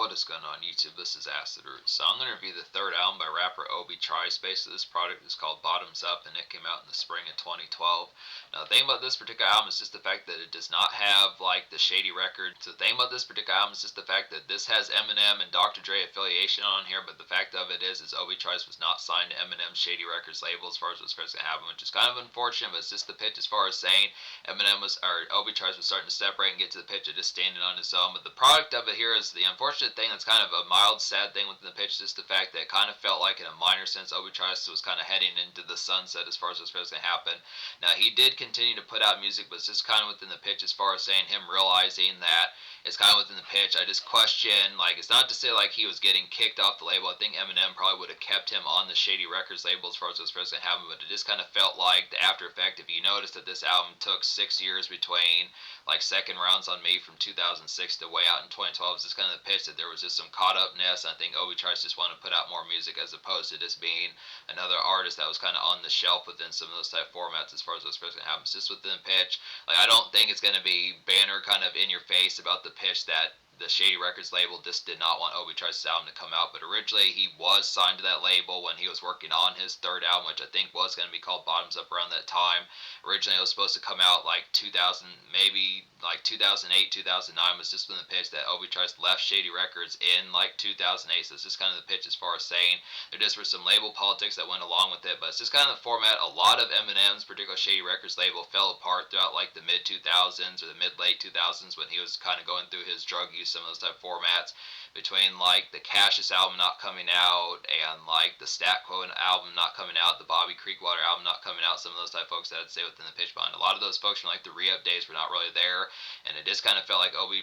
What is going on YouTube? This is Acid Roots. So I'm going to review the third album by rapper Obie Trice. Basically, this product is called Bottoms Up, and it came out in the spring of 2012. Now, the thing about this particular album is just the fact that it does not have, like, the shady record. So the thing about this particular album is just the fact that this has Eminem and Dr. Dre affiliation on here, but the fact of it is Obie Trice was not signed to Eminem's Shady Records label as far as what's first going to happen, which is kind of unfortunate, but it's just the pitch as far as saying Obie Trice was starting to separate and get to the pitch of just standing on his own. But the product of it here is the unfortunate thing that's kind of a mild, sad thing within the pitch, just the fact that it kind of felt like, in a minor sense, Obie Trice was kind of heading into the sunset as far as what's supposed to happen. Now, he did continue to put out music, but it's just kind of within the pitch as far as saying him realizing that it's kind of within the pitch. I just question, like, it's not to say like he was getting kicked off the label. I think Eminem probably would have kept him on the Shady Records label as far as what's supposed to happen, but it just kind of felt like the after effect. If you notice that this album took 6 years between, like, Second Rounds on Me from 2006 to way out in 2012, it's just kind of the pitch that there was just some caught upness. I think Obie Trice just wanted to put out more music as opposed to just being another artist that was kind of on the shelf within some of those type formats as far as what's supposed to happen. It's just within the pitch. Like, I don't think it's going to be banner kind of in your face about the pitch that the Shady Records label just did not want Obie Trice's album to come out, but originally he was signed to that label when he was working on his third album, which I think was going to be called Bottoms Up around that time. Originally it was supposed to come out like 2000, maybe like 2008, 2009 was just when the pitch that Obie Trice left Shady Records in like 2008, so it's just kind of the pitch as far as saying there just were some label politics that went along with it, but it's just kind of the format. A lot of Eminem's particular Shady Records label fell apart throughout like the mid-2000s or the mid-late 2000s when he was kind of going through his drug use, some of those type of formats, between like the Cassius album not coming out and like the Stat Quo album not coming out, the Bobby Creekwater album not coming out. Some of those type of folks that I'd say within the pitch behind, a lot of those folks from like the re-up days were not really there, and it just kind of felt like Obie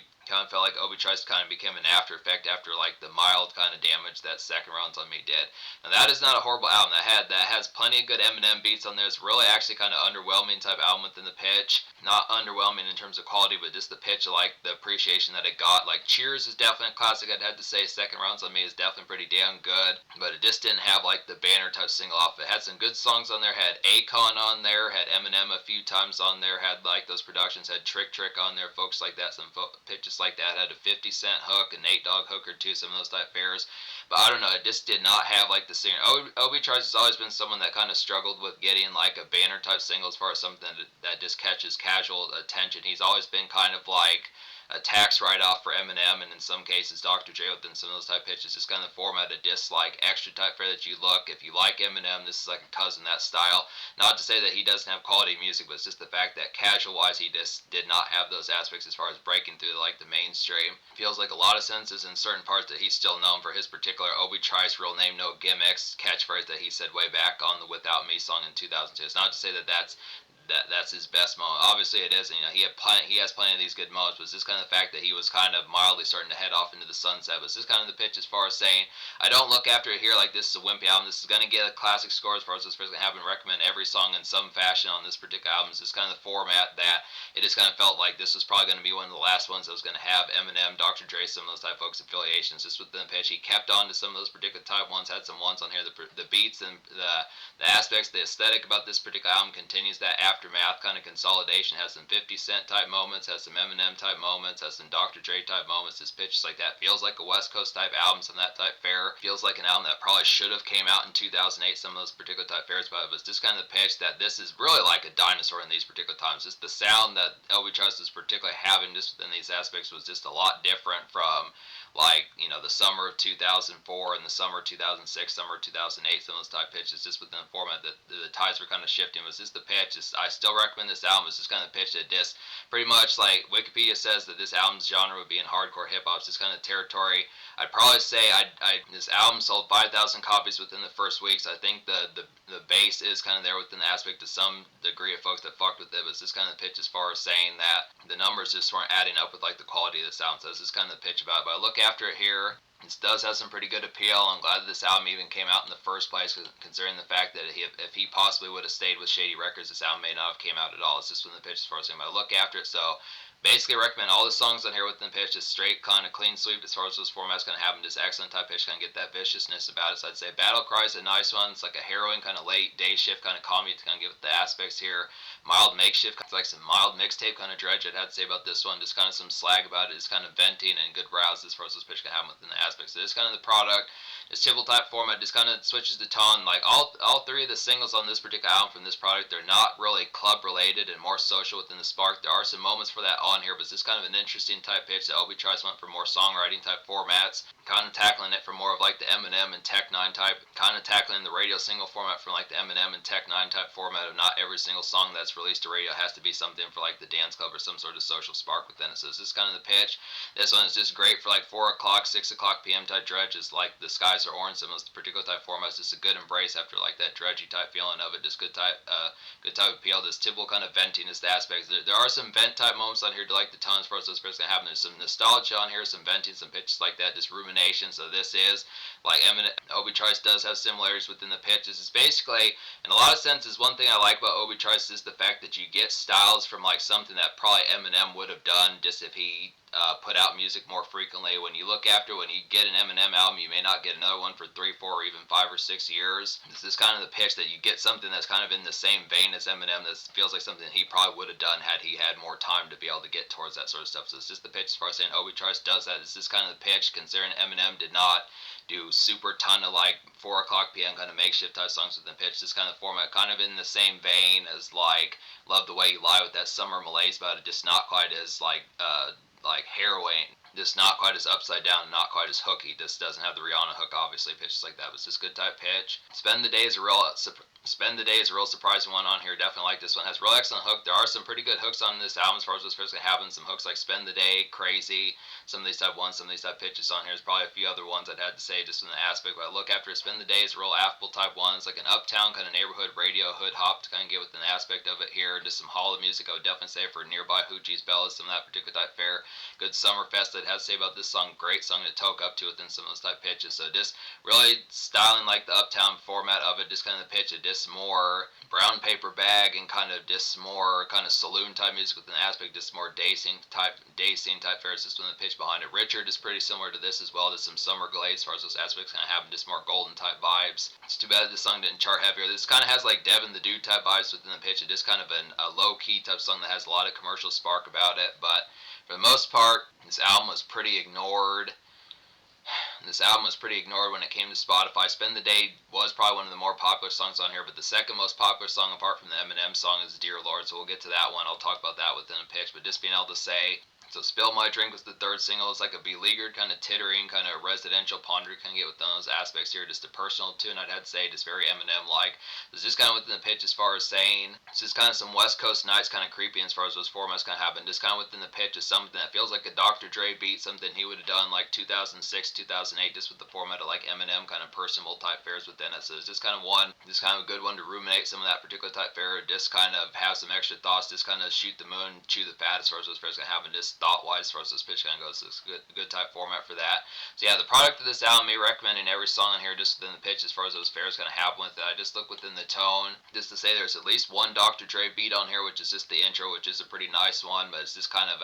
Trice kind of became an after effect after like the mild kind of damage that Second Rounds on Me did. Now, that is not a horrible album. That has plenty of good Eminem beats on there. It's really actually kind of underwhelming type album within the pitch. Not underwhelming in terms of quality, but just the pitch, like the appreciation that it got. Like, Cheers is definitely a classic, I'd have to say. Second Rounds on Me is definitely pretty damn good, but it just didn't have like the banner type single off. It had some good songs on there, had Akon on there, had Eminem a few times on there, had like those productions, had Trick on there, folks like that, some pitches like that, had a 50 Cent hook, a Nate Dogg hook or two, some of those type fairs. But I don't know, it just did not have like the singer. Obie Trice has always been someone that kind of struggled with getting like a banner type single as far as something that just catches casual attention. He's always been kind of like a tax write-off for Eminem, and in some cases Dr. J within some of those type pitches. Just kind of the format of disc, like extra type fair that you look. If you like Eminem, this is like a cousin that style. Not to say that he doesn't have quality music, but it's just the fact that casual-wise he just did not have those aspects as far as breaking through like the mainstream. Feels like a lot of senses in certain parts that he's still known for his particular Obie Trice real name no gimmicks catchphrase that he said way back on the Without Me song in 2002. It's not to say that that's his best moment. Obviously it is, and, he has plenty of these good moments, but it's just kind of the fact that he was kind of mildly starting to head off into the sunset. But it's just kind of the pitch as far as saying, I don't look after it here like this is a wimpy album. This is going to get a classic score as far as this person having recommend every song in some fashion on this particular album. It's just kind of the format that it just kind of felt like this was probably going to be one of the last ones that was going to have Eminem, Dr. Dre, some of those type folks affiliations. Just within the pitch, he kept on to some of those particular type ones, had some ones on here. The beats and the aspects, the aesthetic about this particular album continues that aftermath kind of consolidation. Has some 50 Cent type moments, has some Eminem type moments, has some Dr. Dre type moments. This pitch like that feels like a West Coast type album, some of that type fare. Feels like an album that probably should have came out in 2008, some of those particular type fares, but it was just kind of the pitch that this is really like a dinosaur in these particular times. Just the sound that Obie Trice was particularly having just within these aspects was just a lot different from, like, the summer of 2004 and the summer of 2006, summer of 2008, some of those type pitches, just within the format that the tides were kind of shifting. It was just the pitch. I still recommend this album. It's just kind of the pitch that just pretty much, like Wikipedia says that this album's genre would be in hardcore hip hop. It's just kind of territory. I'd probably say this album sold 5,000 copies within the first weeks. I think the base is kind of there within the aspect to some degree of folks that fucked with it, but it's just kind of the pitch as far as saying that the numbers just weren't adding up with like the quality of the sound. So this is kind of the pitch about it. But I look after it here. It does have some pretty good appeal. I'm glad that this album even came out in the first place, considering the fact that if he possibly would have stayed with Shady Records, this album may not have came out at all. It's just when the pitch as far as saying, I look after it. So Basically recommend all the songs on here within the pitch, just straight kind of clean sweep as far as those formats kind of happen, just excellent type pitch, kind of get that viciousness about it. So I'd say Battle Cry is a nice one. It's like a harrowing kind of late day shift kind of comedy to kind of give it the aspects here. Mild makeshift, it's like some mild mixtape kind of dredge. I'd have to say about this one, just kind of some slag about it, just kind of venting and good rouse as far as those pitch can happen within the aspects. So this kind of the product. This typical type format just kind of switches the tone. Like all three of the singles on this particular album from this product, they're not really club related and more social within the spark. There are some moments for that on here, but it's just kind of an interesting type pitch that Obie Trice went for more songwriting type formats, kind of tackling it from more of like the Eminem and Tech Nine type, kind of tackling the radio single format from like the Eminem and Tech Nine type format of not every single song that's released to radio has to be something for like the dance club or some sort of social spark within it. So it's just kind of the pitch. This one is just great for like 4 o'clock, 6 o'clock p.m. type dredges, like the skies are orange. Some of those particular type formats, just a good embrace after like that dredgy type feeling of it. Just good type appeal. This typical kind of venting is the aspects. There are some vent type moments on here to like the tons for us. Those first gonna happen. There's some nostalgia on here, some venting, some pitches like that, just rumination. So this is like Eminem. Obie Trice does have similarities within the pitches. It's basically, in a lot of senses, one thing I like about Obie Trice is the fact that you get styles from like something that probably Eminem would have done just if he put out music more frequently. When you get an Eminem album, you may not get another one for 3, 4, or even 5 or 6 years. This is kind of the pitch that you get something that's kind of in the same vein as Eminem that feels like something he probably would have done had he had more time to be able to get towards that sort of stuff. So it's just the pitch as far as saying Obie Trice does that. It's just kind of the pitch considering Eminem did not do super ton of like 4 o'clock p.m. kind of makeshift type songs within pitch. This kind of format, kind of in the same vein as like Love the Way You Lie with that summer malaise about it, just not quite as like harrowing, just not quite as upside down, not quite as hooky. This doesn't have the Rihanna hook, obviously, pitches like that, but it's just good type pitch. Spend the Day is a real surprising one on here. Definitely like this one. Has real excellent hook. There are some pretty good hooks on this album as far as what's first gonna happen. Some hooks like Spend the Day, Crazy, some of these type ones, some of these type pitches on here. There's probably a few other ones I'd had to say just from the aspect, but I look after Spend the Day is real affable type ones, like an uptown kind of neighborhood radio hood hop to kind of get with an aspect of it here. Just some Hall of music I would definitely say for nearby Hoochie's Bellas, some of that particular type fare. Good Summerfest I'd have to say about this song. Great song to toke up to within some of those type pitches. So just really styling like the uptown format of it, just kind of the pitch of just more brown paper bag and kind of just more kind of saloon type music with an aspect, just more day scene type fares just with the pitch behind it. Richard is pretty similar to this as well. Just some summer glaze as far as those aspects kind of having just more golden type vibes. It's too bad this song didn't chart heavier. This kind of has like Devin the Dude type vibes within the pitch. It just kind of a low key type song that has a lot of commercial spark about it, but for the most part, this album was pretty ignored. When it came to Spotify. Spend the Day was probably one of the more popular songs on here, but the second most popular song apart from the Eminem song is Dear Lord, so we'll get to that one. I'll talk about that within a pitch, but just being able to say, so Spill My Drink was the third single. It's like a beleaguered, kind of tittering, kind of residential ponder, kind of get within those aspects here. Just a personal tune, I'd have to say, just very Eminem-like. It's just kind of within the pitch as far as saying, it's just kind of some West Coast nights, kind of creepy as far as those formats kind of happen. Just kind of within the pitch is something that feels like a Dr. Dre beat, something he would have done like 2006, 2008, just with the format of like Eminem, kind of personal type fares within it. So it's just kind of a good one to ruminate some of that particular type fare, just kind of have some extra thoughts, just kind of shoot the moon, chew the fat as far as those fares going to happen, just thought-wise as far as this pitch kind of goes. So it's a good type format for that. So yeah, the product of this album, me recommending every song on here just within the pitch as far as those fares going to happen with it. I just look within the tone, just to say there's at least one Dr. Dre beat on here, which is just the intro, which is a pretty nice one, but it's just kind of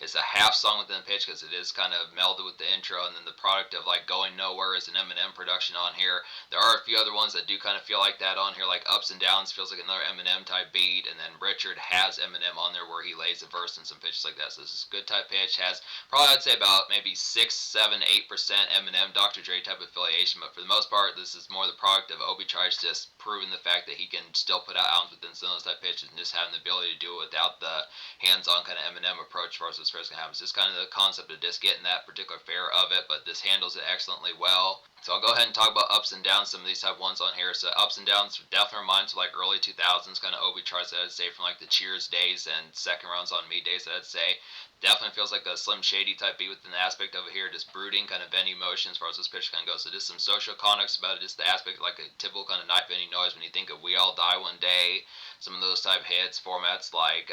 it's a half song within the pitch because it is kind of melded with the intro, and then the product of like Going Nowhere is an Eminem production on here. There are a few other ones that do kind of feel like that on here, like Ups and Downs feels like another Eminem type beat, and then Richard has Eminem on there where he lays a verse and some pitches like that. So this is a good type pitch. Has probably I'd say about maybe 6, 7, 8% Eminem, Dr. Dre type affiliation, but for the most part, this is more the product of Obie Trice just proving the fact that he can still put out albums within some of those type pitches and just having the ability to do it without the hands-on kind of Eminem approach for us as first can happen. It's just kind of the concept of just getting that particular fare of it, but this handles it excellently well. So I'll go ahead and talk about Ups and Downs, some of these type ones on here. So Ups and Downs definitely reminds of like early 2000s kind of Obie Trice, I'd say, from like the Cheers days and Second Rounds on Me days, I'd say. Definitely feels like a Slim Shady type beat within the aspect of it here, just brooding, kind of venue motion as far as this pitch kind of goes. So just some social context about it, just the aspect of like a typical kind of night venue noise when you think of We All Die One Day, some of those type hits, formats like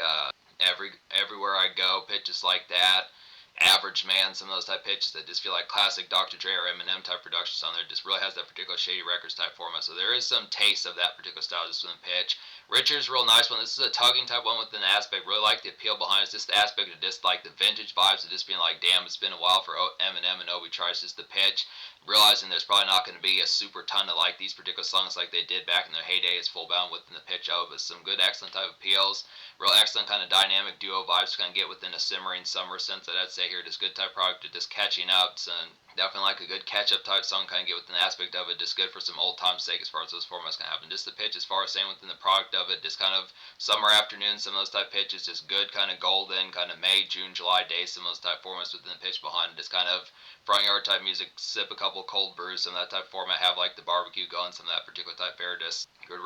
Everywhere I Go, pitches like that. Average Man, some of those type pitches that just feel like classic Dr. Dre or Eminem type productions on there. Just really has that particular Shady Records type format. So there is some taste of that particular style just within the pitch. Richard's a real nice one. This is a tugging type one with an aspect. Really like the appeal behind it. It's just the aspect of just like the vintage vibes of just being like, damn, it's been a while for Eminem and Obie Trice. Just the pitch, realizing there's probably not going to be a super ton of like these particular songs like they did back in their heyday. It's full bound within the pitch of, but some good, excellent type appeals. Real excellent kind of dynamic duo vibes to kind of get within a simmering summer sense that I'd say here. Just good type product to just catching up. So definitely like a good catch-up type song, kind of get within the aspect of it. Just good for some old time's sake as far as those formats can happen. Just the pitch as far as saying within the product of it, just kind of summer afternoon, some of those type pitches, just good kind of golden, kind of May, June, July days, some of those type formats within the pitch behind it. Just kind of front yard type music, sip a couple cold brews, some of that type format, have like the barbecue going, some of that particular type fare, just good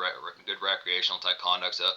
recreational type conduct. So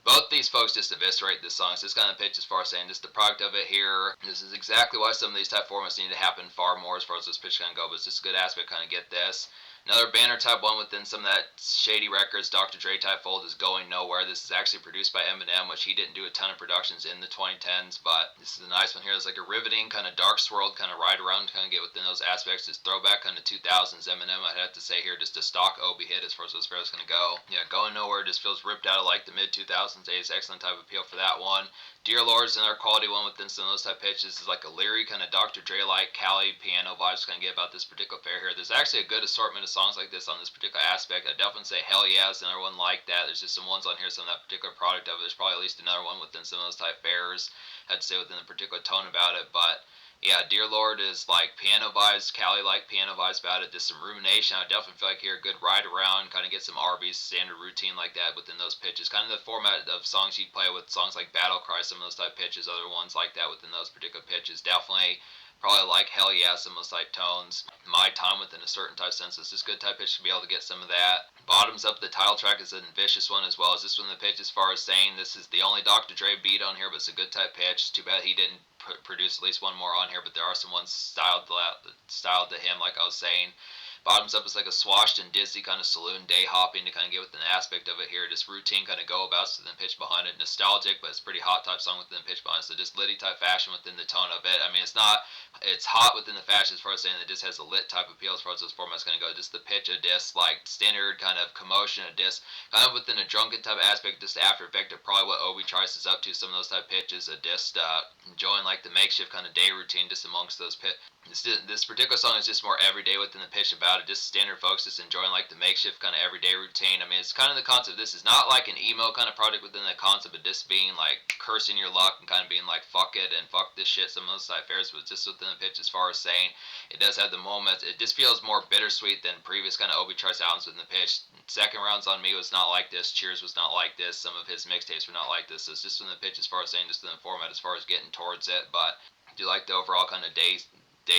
both these folks just eviscerate this song. So this kind of pitch as far as saying just the product of it here. This is exactly why some of these type formats need to happen far more as far as this pitch kind of go. But it's just a good aspect kind of get this. Another banner type one within some of that Shady Records, Dr. Dre type fold is Going Nowhere. This is actually produced by Eminem, which he didn't do a ton of productions in the 2010s, but this is a nice one here. It's like a riveting kind of dark swirled kind of ride around, kind of get within those aspects. Just throwback kind of 2000s Eminem, I'd have to say here, just a stock Obie hit as far as those fares going to go. Yeah, Going Nowhere just feels ripped out of like the mid 2000s days. Excellent type of appeal for that one. Dear Lord's another quality one within some of those type pitches. Is like a leery kind of Dr. Dre like Cali piano vibes kind of get about this particular fare here. There's actually a good assortment of songs like this on this particular aspect. I definitely say Hell Yeah is another one like that. There's just some ones on here, some of that particular product of it. There's probably at least another one within some of those type fares. I'd say within the particular tone about it, but yeah, Dear Lord is like piano vibes, Cali like piano vibes about it. Just some rumination. I definitely feel like here a good ride around, kind of get some Arby's standard routine like that within those pitches. Kind of the format of songs you'd play with songs like Battle Cry, some of those type pitches, other ones like that within those particular pitches. Definitely probably like Hell Yeah, some of those type tones. My Time within a certain type sense. It's just good type pitch to be able to get some of that. Bottoms Up, the title track is a vicious one as well. Is this one the pitch as far as saying this is the only Dr. Dre beat on here, but it's a good type pitch. Too bad he didn't produce at least one more on here, but there are some ones styled to him, like I was saying. Bottoms Up is like a swashed and dizzy kind of saloon day hopping to kind of get with an aspect of it here. Just routine kind of go abouts within the pitch behind it. Nostalgic, but it's pretty hot type song within the pitch behind it. So just litty type fashion within the tone of it. I mean, it's hot within the fashion as far as saying that it just has a lit type appeal as far as those formats going to go. Just the pitch of disc, like standard kind of commotion of disc, kind of within a drunken type aspect, just the after effect of probably what Obie Trice is up to. Some of those type pitches of disc, enjoying like the makeshift kind of day routine just amongst those this particular song is just more everyday within the pitch about it. Just standard folks just enjoying like the makeshift kind of everyday routine. I mean, it's kind of the concept. This is not like an emo kind of project within the concept of just being like cursing your luck and kind of being like fuck it and fuck this shit. Some of those type fares, but just within the pitch as far as saying it does have the moments. It just feels more bittersweet than previous kind of Obie Trice albums within the pitch. Second Rounds on Me was not like this. Cheers was not like this. Some of his mixtapes were not like this. So it's just in the pitch as far as saying just in the format as far as getting towards it. But I do like the overall kind of day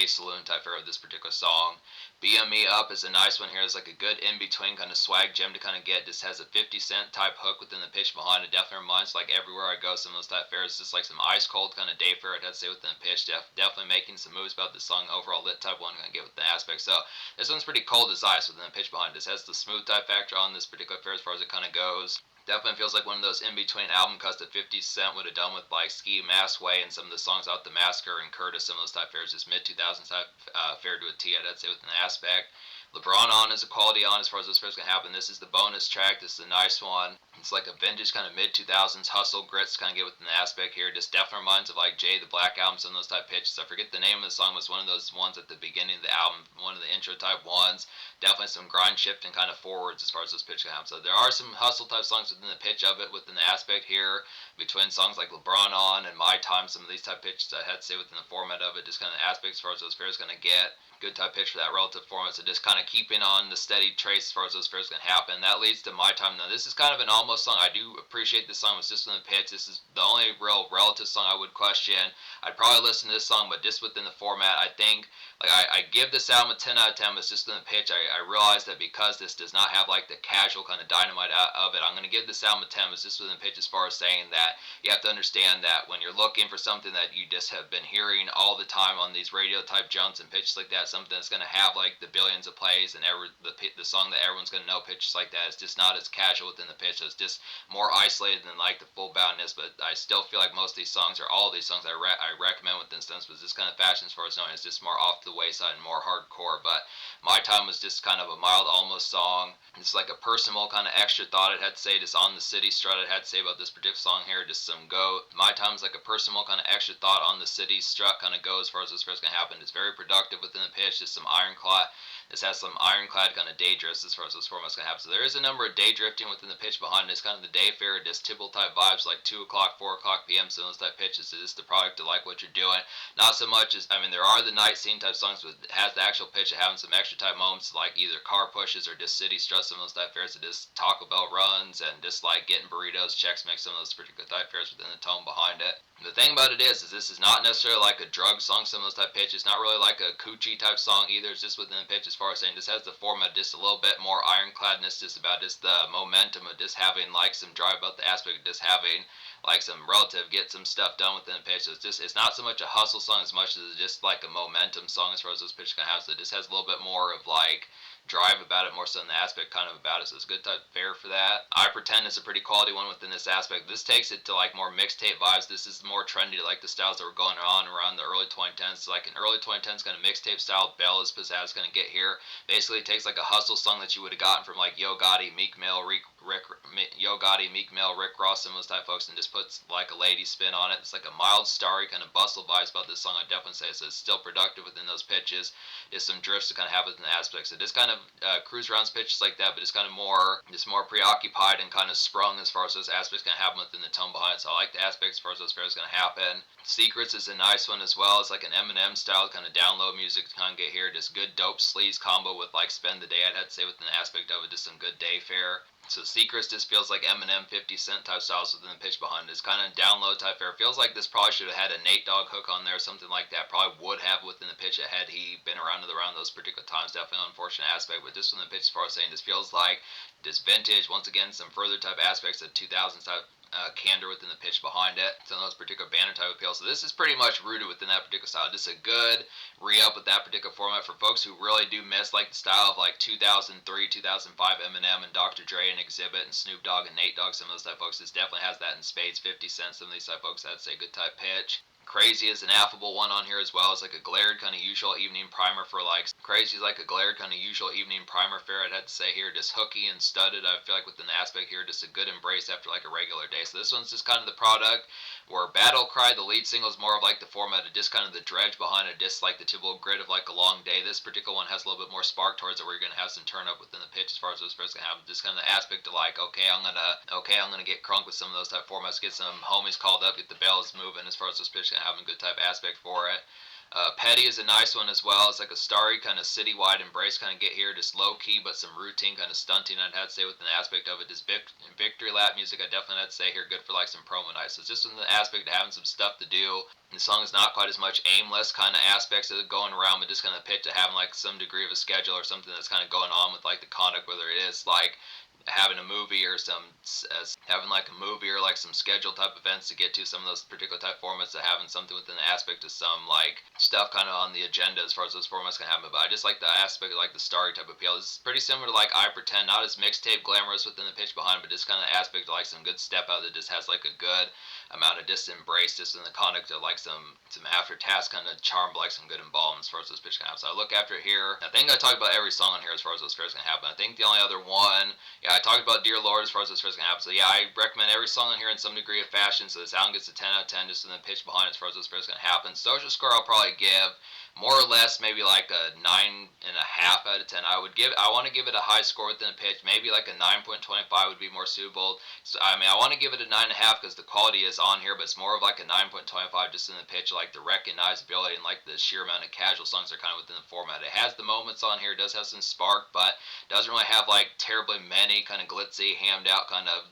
saloon type fare of this particular song. BME Up is a nice one here. It's like a good in-between kind of swag gem to kind of get. Just has a 50 cent type hook within the pitch behind it. Definitely reminds like everywhere I go, some of those type fares, just like some ice cold kind of day fare, I'd have to say within the pitch. Definitely making some moves about this song overall lit type one kind of get with the aspect. So this one's pretty cold as ice within the pitch behind it. This has the smooth type factor on this particular fare as far as it kind of goes. Definitely feels like one of those in-between album cuts that 50 Cent would have done with like Ski Mask Way and some of the songs out the Massacre and Curtis, some of those type fares, just mid-2000s type fare to a T, I'd say with an aspect. LeBron On is a quality on as far as those fares can happen. This is the bonus track. This is a nice one. It's like a vintage kind of mid-2000s hustle grits kind of get with an aspect here. Just definitely reminds of like Jay the Black Album, some of those type pitches. I forget the name of the song. It was one of those ones at the beginning of the album, one of the intro type ones. Definitely some grind shifting kind of forwards as far as those pitches can happen. So there are some hustle type songs within the pitch of it, within the aspect here, between songs like LeBron On and My Time, some of these type pitches I had to say within the format of it, just kind of aspects as far as those fares going to get. Good type pitch for that relative format, so just kind of keeping on the steady trace as far as those fares can happen. That leads to My Time. Now this is kind of an almost song. I do appreciate this song. It's just in the pitch. This is the only real relative song I would question. I'd probably listen to this song, but just within the format, I think like I give this album a 10 out of 10. But it's just in the pitch. I realize that because this does not have like the casual kind of dynamite of it, I'm going to give this album a 10. But it's just within the pitch as far as saying that you have to understand that when you're looking for something that you just have been hearing all the time on these radio type jumps and pitches like that, something that's going to have like the billions of plays, and the song that everyone's gonna know pitches like that is just not as casual within the pitch. So it's just more isolated than like the full boundness. But I still feel like most of these songs, or all of these songs, I recommend within Stems, but this kind of fashion, as far as knowing, is just more off the wayside and more hardcore. But My Time was just kind of a mild, almost song. It's like a personal kind of extra thought it had to say, just on the city strut. It had to say about this particular song here, just some go. My Time is like a personal kind of extra thought on the city strut, kind of go as far as this first gonna happen. It's very productive within the pitch. Just some ironclad. This has some ironclad kind of day drifts as far as this format's gonna happen. So there is a number of day drifting within the pitch behind it. It's kind of the day fair, just Tibble type vibes, like 2 o'clock, 4 o'clock p.m. So those type pitches. So this is the product to like what you're doing. Not so much as, I mean, there are the night scene type songs, but it has the actual pitch of having some extra type moments, like either car pushes or just city struts, some of those type fairs, that just Taco Bell runs, and just like getting burritos, Chex Mix, some of those particular type fairs within the tone behind it. The thing about it is this is not necessarily like a drug song, some of those type pitches. Not really like a coochie type song either. It's just within the pitch, as far as saying this has the format, just a little bit more ironcladness, just about just the momentum of just having like some drive about the aspect of just having like some relative get some stuff done within the pitch. So it's not so much a hustle song as much as it's just like a momentum song, as far as those pitches kind of have. So it just has a little bit more of like drive about it, more so than the aspect kind of about it. So it's a good type fair for that. I Pretend is a pretty quality one within this aspect. This takes it to like more mixtape vibes. This is more trendy, like the styles that were going on around the early 2010s. So like an early 2010s kind of mixtape style, Bell is pizzazz gonna get here. Basically, it takes like a hustle song that you would have gotten from like Yo Gotti, Meek Mill, Rick Ross, some of those type folks, and just puts like a lady spin on it. It's like a mild, starry kind of bustle vibes about this song. I definitely say so. It's still productive within those pitches. Just some drifts to kind of have within the aspects. So just kind of cruise around pitches like that, but it's kind of more preoccupied and kind of sprung as far as those aspects can happen within the tone behind it. So I like the aspects as far as those fairs going to happen. Secrets is a nice one as well. It's like an Eminem style kind of download music to kind of get here. Just good dope sleaze combo with like Spend the Day, I'd have to say, within the aspect of it. Just some good day fare. So Secrets just feels like Eminem 50 Cent type styles within the pitch behind it. It's kind of download type fare. Feels like this probably should have had a Nate Dogg hook on there or something like that. Probably would have within the pitch had he been around those particular times. Definitely an unfortunate aspect, but just from the pitch, as far as saying, this feels like this vintage, once again, some further type aspects of 2000s type candor within the pitch behind it. Some of those particular banner type appeal. So this is pretty much rooted within that particular style. Just a good re-up with that particular format for folks who really do miss like the style of like 2003, 2005 Eminem and Dr. Dre and Exhibit and Snoop Dogg and Nate Dogg. Some of those type folks. This definitely has that in spades. 50 cents. Some of these type folks, I'd say, good type pitch. Crazy is an affable one on here as well. It's like a glared kind of usual evening primer for like Crazy is like a glared kind of usual evening primer fare, I'd have to say here. Just hooky and studded. I feel like within the aspect here, just a good embrace after like a regular day. So this one's just kind of the product where Battle Cry, the lead single, is more of like the format of just kind of the dredge behind it, just like the typical grit of like a long day. This particular one has a little bit more spark towards it, where you're gonna have some turn up within the pitch as far as those first gonna have. Just kind of the aspect of like, I'm gonna get crunk with some of those type formats, get some homies called up, get the bells moving as far as those pitches gonna have a good type aspect for it. Petty is a nice one as well. It's like a starry kind of citywide embrace kind of get here, just low key but some routine kind of stunting, I'd have to say, with an aspect of it. Just victory lap music, I definitely have to say here, good for like some promo nights. So it's just in the aspect of having some stuff to do. The song is not quite as much aimless kind of aspects of it going around, but just kind of pitch to having like some degree of a schedule or something that's kind of going on with like the conduct, whether it is like having a movie or having like a movie or like some scheduled type events to get to, some of those particular type formats, to having something within the aspect of some like stuff kind of on the agenda as far as those formats can happen. But I just like the aspect of like the starry type appeal. It's pretty similar to like I Pretend, not as mixtape glamorous within the pitch behind, but just kind of aspect of like some good step out that just has like a good amount of just embrace, just in the conduct of like some after task kind of charm, but like some good embalm as far as those pitch can happen. So I look after here. I think I talked about every song on here as far as those fairs can happen. I think the only other one, I talked about Dear Lord as far as this first gonna happen. So I recommend every song in here in some degree of fashion. So this album gets a 10 out of 10 just in the pitch behind it as far as this first gonna happen. Social score I'll probably give more or less maybe like a 9.5 out of 10. I want to give it a high score within the pitch. Maybe like a 9.25 would be more suitable. So I want to give it a 9.5 because the quality is on here, but it's more of like a 9.25 just in the pitch, like the recognizability and like the sheer amount of casual songs that are kind of within the format. It has the moments on here, it does have some spark, but doesn't really have like terribly many kind of glitzy, hammed out kind of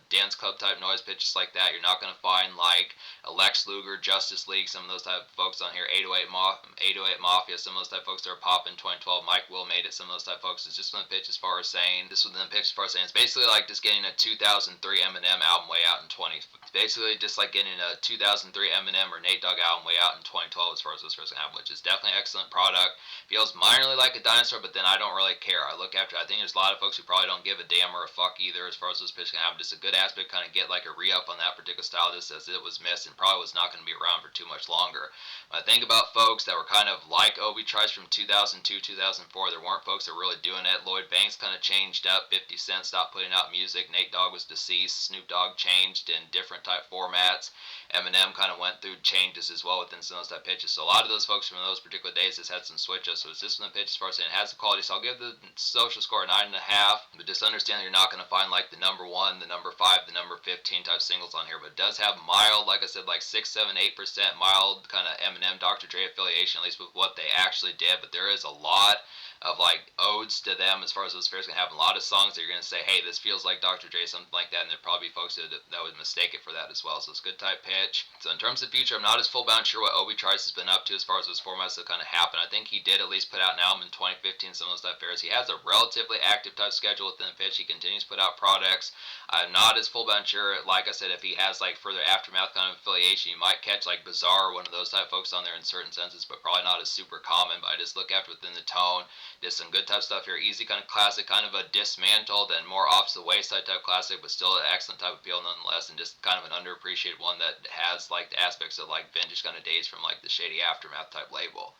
dance club type noise pitches like that. You're not going to find like a Lex Luger, Justice League, some of those type of folks on here, 808 Mafia, some of those type of folks that are popping 2012. Mike Will made it, some of those type of folks. It's just within the pitch as far as saying, this within the pitch as far as saying, it's basically like just getting a 2003 Eminem album way out in 20. Basically just like getting a 2003 Eminem or Nate Dogg album way out in 2012 as far as this first album, which is definitely an excellent product. Feels minorly like a dinosaur, but then I don't really care. I look after, I think there's a lot of folks who probably don't give a damn or a fuck either as far as this pitch can happen. Just a good aspect, kind of get like a re-up on that particular style, just as it was missed and probably was not going to be around for too much longer. When I think about folks that were kind of like Obie Trice from 2002, 2004, there weren't folks that were really doing it. Lloyd Banks kind of changed up. 50 Cent stopped putting out music. Nate Dogg was deceased. Snoop Dogg changed in different type formats. Eminem kind of went through changes as well within some of those type pitches. So a lot of those folks from those particular days has had some switches. So it's just in the pitch as far as saying it has the quality. So I'll give the social score a 9.5. But just understand that you're not going to find like the number 1, the number 5, the number 15 type singles on here. But it does have mild, like I said, like 6, 7, 8% mild kind of Eminem, Dr. Dre affiliation, at least with what they actually did. But there is a lot of like odes to them as far as those fairs can have a lot of songs that you're going to say, hey, this feels like Dr. Dre, something like that, and there'd probably be folks that would mistake it for that as well. So it's a good type pitch. So in terms of the future, I'm not as full bound sure what Obie Trice has been up to as far as those formats that kind of happen. I think he did at least put out an album in 2015, some of those type fairs. He has a relatively active type schedule within the pitch. He continues to put out products. I'm not as full bound sure, like I said, if he has like further aftermath kind of affiliation, you might catch like Bizarre or one of those type folks on there in certain senses, but probably not as super common. But I just look after within the tone. Just some good type stuff here. Easy kind of classic, kind of a dismantled and more off the wayside type classic, but still an excellent type of feel nonetheless, and just kind of an underappreciated one that has like the aspects of like vintage kind of days from like the Shady Aftermath type label.